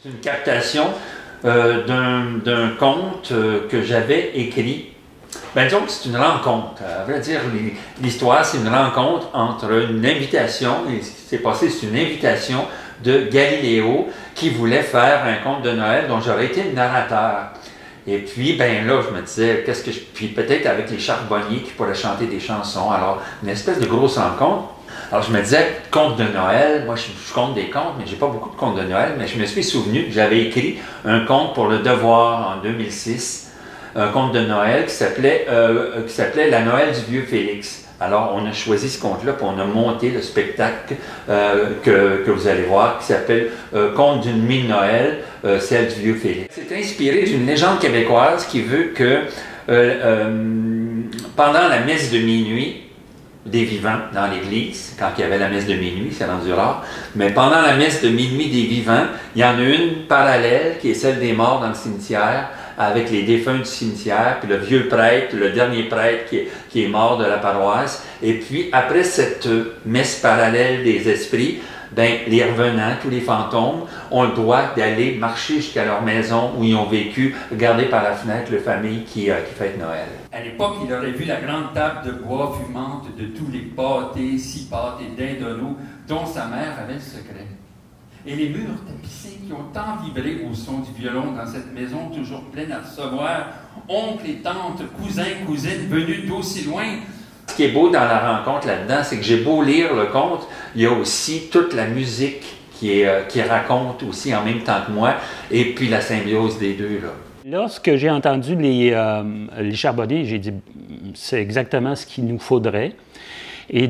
C'est une captation d'un conte que j'avais écrit. Ben, disons que c'est une rencontre. À vrai dire, l'histoire, c'est une rencontre entre une invitation, et ce qui s'est passé, c'est une invitation de Galiléo qui voulait faire un conte de Noël dont j'aurais été le narrateur. Et puis, ben là, je me disais, puis peut-être avec les charbonniers qui pourraient chanter des chansons. Alors, une espèce de grosse rencontre. Alors, je me disais, conte de Noël, moi, je compte des contes, mais j'ai pas beaucoup de contes de Noël, mais je me suis souvenu que j'avais écrit un conte pour Le Devoir en 2006, un conte de Noël qui s'appelait La Noël du vieux Félix. Alors, on a choisi ce conte-là, puis on a monté le spectacle que vous allez voir, qui s'appelle Conte d'une nuit de Noël, celle du vieux Félix. C'est inspiré d'une légende québécoise qui veut que pendant la messe de minuit, des vivants dans l'église, quand il y avait la messe de minuit, c'est rendu rare, mais pendant la messe de minuit des vivants, il y en a une parallèle qui est celle des morts dans le cimetière, avec les défunts du cimetière, puis le vieux prêtre, le dernier prêtre qui est mort de la paroisse, et puis après cette messe parallèle des esprits, ben, les revenants, tous les fantômes, ont le droit d'aller marcher jusqu'à leur maison où ils ont vécu, regarder par la fenêtre la famille qui fête Noël. À l'époque, il aurait vu la grande table de bois fumante de tous les pâtés, 6 pâtés d'Indono dont sa mère avait le secret. Et les murs tapissés qui ont tant vibré au son du violon dans cette maison toujours pleine à recevoir, oncles et tantes, cousins, cousines venus d'aussi loin. Ce qui est beau dans la rencontre là-dedans, c'est que j'ai beau lire le conte, il y a aussi toute la musique qui raconte aussi en même temps que moi, et puis la symbiose des deux, là. Lorsque j'ai entendu les charbonniers, j'ai dit c'est exactement ce qu'il nous faudrait. Et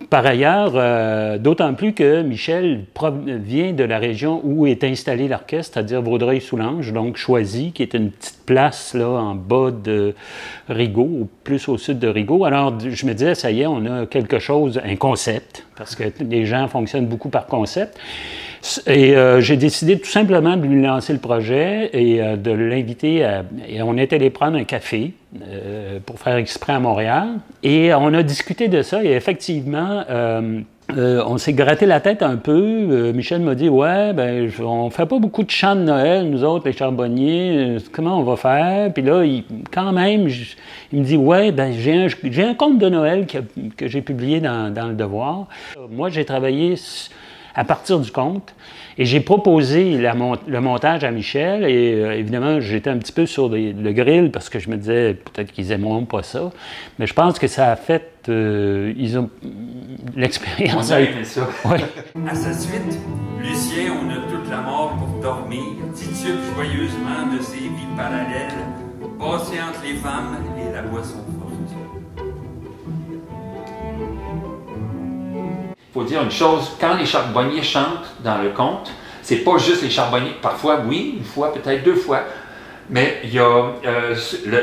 par ailleurs, d'autant plus que Michel vient de la région où est installé l'orchestre, c'est-à-dire Vaudreuil-Soulanges, donc Choisy, qui est une petite place là, en bas de Rigaud, plus au sud de Rigaud. Alors, je me disais, ça y est, on a quelque chose, un concept, parce que les gens fonctionnent beaucoup par concept. Et j'ai décidé tout simplement de lui lancer le projet et de l'inviter et on est allé prendre un café pour faire exprès à Montréal. Et on a discuté de ça et effectivement, on s'est gratté la tête un peu. Michel m'a dit, ouais, ben, on fait pas beaucoup de chants de Noël, nous autres, les charbonniers, comment on va faire? Puis là, quand même, il me dit, ouais, ben, j'ai un conte de Noël que j'ai publié dans Le Devoir. Moi, j'ai travaillé à partir du conte. Et j'ai proposé le montage à Michel et évidemment, j'étais un petit peu sur le grill parce que je me disais peut-être qu'ils aimeront pas ça. Mais je pense que ça a fait... ils ont... L'expérience a aimé ça. Ouais. À sa suite, Lucien, on a toute la mort pour dormir, titube joyeusement de ses vies parallèles, passées entre les femmes et la boisson forte. Il faut dire une chose, quand les charbonniers chantent dans le conte, c'est pas juste les charbonniers, parfois oui, une fois, peut-être 2 fois, mais il y a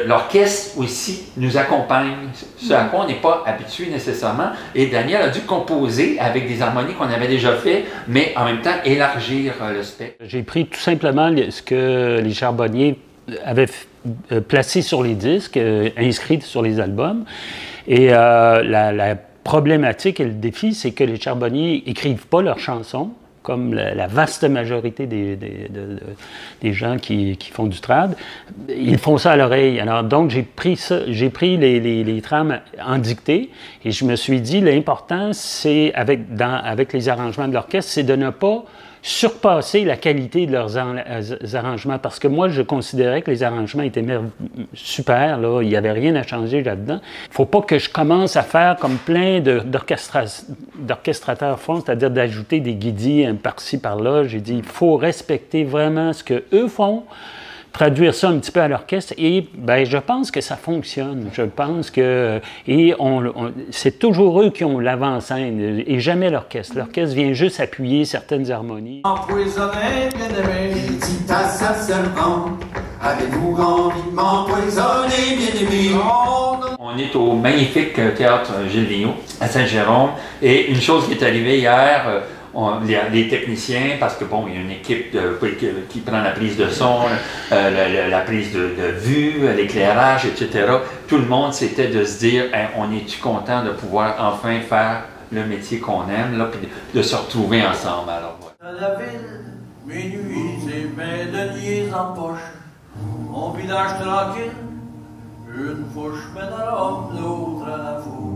l'orchestre aussi nous accompagne, ce à quoi on n'est pas habitué nécessairement, et Daniel a dû composer avec des harmonies qu'on avait déjà fait, mais en même temps élargir le spectre. J'ai pris tout simplement ce que les charbonniers avaient placé sur les disques, inscrit sur les albums, et la problématique et le défi, c'est que les charbonniers n'écrivent pas leurs chansons, comme la vaste majorité des gens qui font du trad. Ils font ça à l'oreille. Alors, donc, j'ai pris les trames en dictée et je me suis dit, l'important, c'est, avec les arrangements de l'orchestre, c'est de ne pas surpasser la qualité de leurs arrangements, parce que moi, je considérais que les arrangements étaient super, là, il n'y avait rien à changer là-dedans. Il ne faut pas que je commence à faire comme plein d'orchestrateurs font, c'est-à-dire d'ajouter des guidis par-ci, par-là. J'ai dit, il faut respecter vraiment ce qu'eux font, traduire ça un petit peu à l'orchestre, et ben, je pense que ça fonctionne. Je pense que... Et c'est toujours eux qui ont l'avant-scène, et jamais l'orchestre. L'orchestre vient juste appuyer certaines harmonies. Empoisonné, bien-aimé, dit à sa servante, avez-vous envie de m'empoisonner, bien-aimé? On est au magnifique théâtre Gilles Vigneault, à Saint-Jérôme, et une chose qui est arrivée hier, les techniciens, parce que bon, il y a une équipe qui prend la prise de son, la prise de vue, l'éclairage, etc. Tout le monde, c'était de se dire, hey, on est-tu content de pouvoir enfin faire le métier qu'on aime, là, puis de se retrouver ensemble. Alors, Dans la ville Minuit, c'est mes deniers en poche. Mon village tranquille, une fois je mène à l'homme, l'autre à la foule.